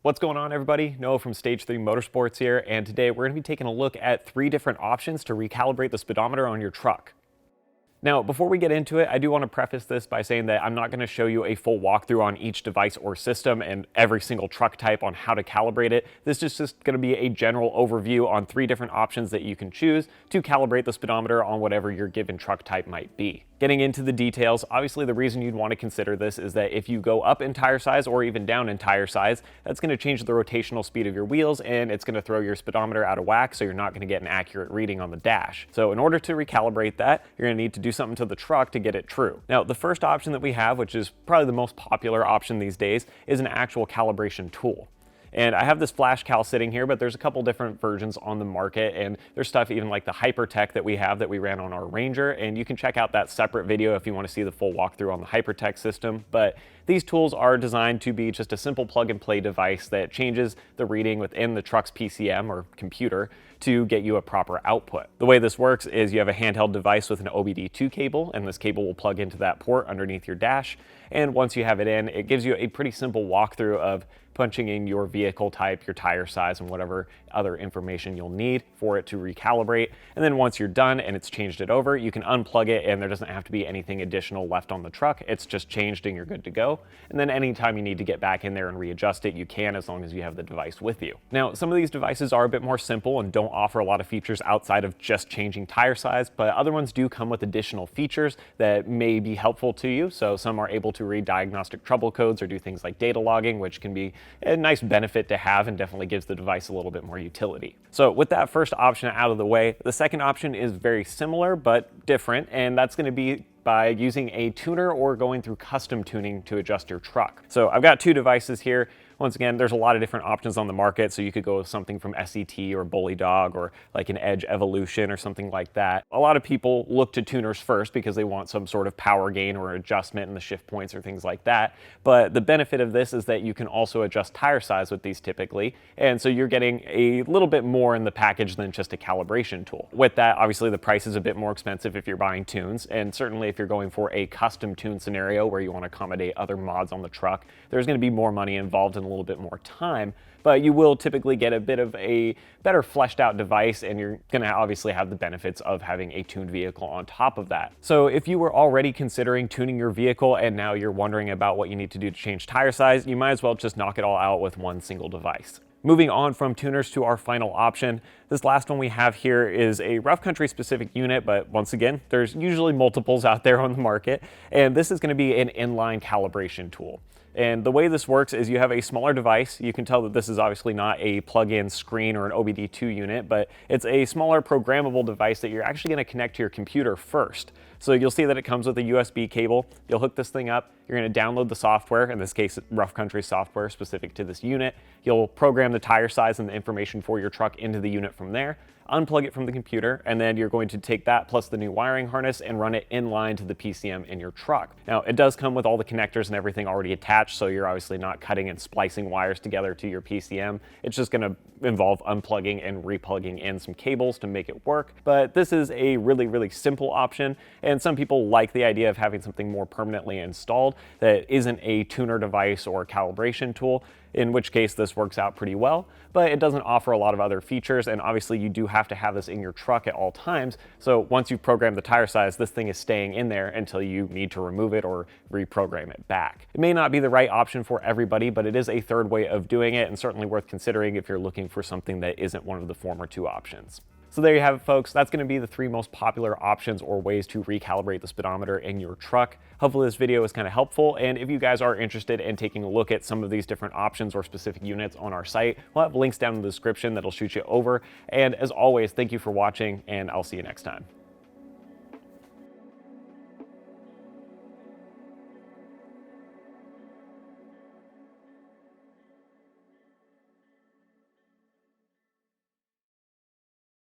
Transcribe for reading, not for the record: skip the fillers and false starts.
What's going on, everybody? Noah from Stage 3 Motorsports here, and today we're going to be taking a look at 3 different options to recalibrate the speedometer on your truck. Now, before we get into it, I do want to preface this by saying that I'm not going to show you a full walkthrough on each device or system and every single truck type on how to calibrate it. This is just going to be a general overview on 3 different options that you can choose to calibrate the speedometer on whatever your given truck type might be. Getting into the details, obviously the reason you'd want to consider this is that if you go up in tire size or even down in tire size, that's going to change the rotational speed of your wheels and it's going to throw your speedometer out of whack, so you're not going to get an accurate reading on the dash. So in order to recalibrate that, you're going to need to do something to the truck to get it true. Now, the first option that we have, which is probably the most popular option these days, is an actual calibration tool. And I have this flash cal sitting here, but there's a couple different versions on the market, and there's stuff even like the Hypertech that we have that we ran on our Ranger, and you can check out that separate video if you want to see the full walkthrough on the Hypertech system. But these tools are designed to be just a simple plug and play device that changes the reading within the truck's PCM or computer to get you a proper output. The way this works is you have a handheld device with an OBD2 cable, and this cable will plug into that port underneath your dash. And once you have it in, it gives you a pretty simple walkthrough of punching in your vehicle type, your tire size, and whatever other information you'll need for it to recalibrate. And then once you're done and it's changed it over, you can unplug it and there doesn't have to be anything additional left on the truck. It's just changed and you're good to go. And then anytime you need to get back in there and readjust it, you can, as long as you have the device with you. Now, some of these devices are a bit more simple and don't offer a lot of features outside of just changing tire size, but other ones do come with additional features that may be helpful to you. So some are able to read diagnostic trouble codes or do things like data logging, which can be a nice benefit to have and definitely gives the device a little bit more utility. So with that first option out of the way, the second option is very similar but different, and that's going to be by using a tuner or going through custom tuning to adjust your truck. So I've got 2 devices here. Once again, there's a lot of different options on the market, so you could go with something from SET or Bully Dog or like an Edge Evolution or something like that. A lot of people look to tuners first because they want some sort of power gain or adjustment in the shift points or things like that. But the benefit of this is that you can also adjust tire size with these typically, and so you're getting a little bit more in the package than just a calibration tool. With that, obviously the price is a bit more expensive if you're buying tunes, and certainly if you're going for a custom tune scenario where you want to accommodate other mods on the truck, there's going to be more money involved and a little bit more time, but you will typically get a bit of a better fleshed out device, and you're going to obviously have the benefits of having a tuned vehicle on top of that. So if you were already considering tuning your vehicle and now you're wondering about what you need to do to change tire size, you might as well just knock it all out with one single device. Moving on from tuners to our final option, this last one we have here is a rough country specific unit, but once again, there's usually multiples out there on the market, and this is going to be an inline calibration tool. And the way this works is you have a smaller device. You can tell that this is obviously not a plug-in screen or an OBD2 unit, but it's a smaller programmable device that you're actually going to connect to your computer first. So you'll see that it comes with a USB cable. You'll hook this thing up. You're going to download the software, in this case, rough country software specific to this unit. You'll program the tire size and the information for your truck into the unit from there, unplug it from the computer, and then you're going to take that plus the new wiring harness and run it in line to the PCM in your truck. Now, it does come with all the connectors and everything already attached, so you're obviously not cutting and splicing wires together to your PCM. It's just going to involve unplugging and replugging in some cables to make it work. But this is a really, really simple option, and some people like the idea of having something more permanently installed that isn't a tuner device or a calibration tool, in which case this works out pretty well, but it doesn't offer a lot of other features, and obviously you do have to have this in your truck at all times, so once you've programmed the tire size, this thing is staying in there until you need to remove it or reprogram it back. It may not be the right option for everybody, but it is a third way of doing it, and certainly worth considering if you're looking for something that isn't one of the former 2 options. So there you have it, folks. That's going to be the 3 most popular options or ways to recalibrate the speedometer in your truck. Hopefully this video was kind of helpful, and if you guys are interested in taking a look at some of these different options or specific units on our site, we'll have links down in the description that'll shoot you over. And as always, thank you for watching, and I'll see you next time.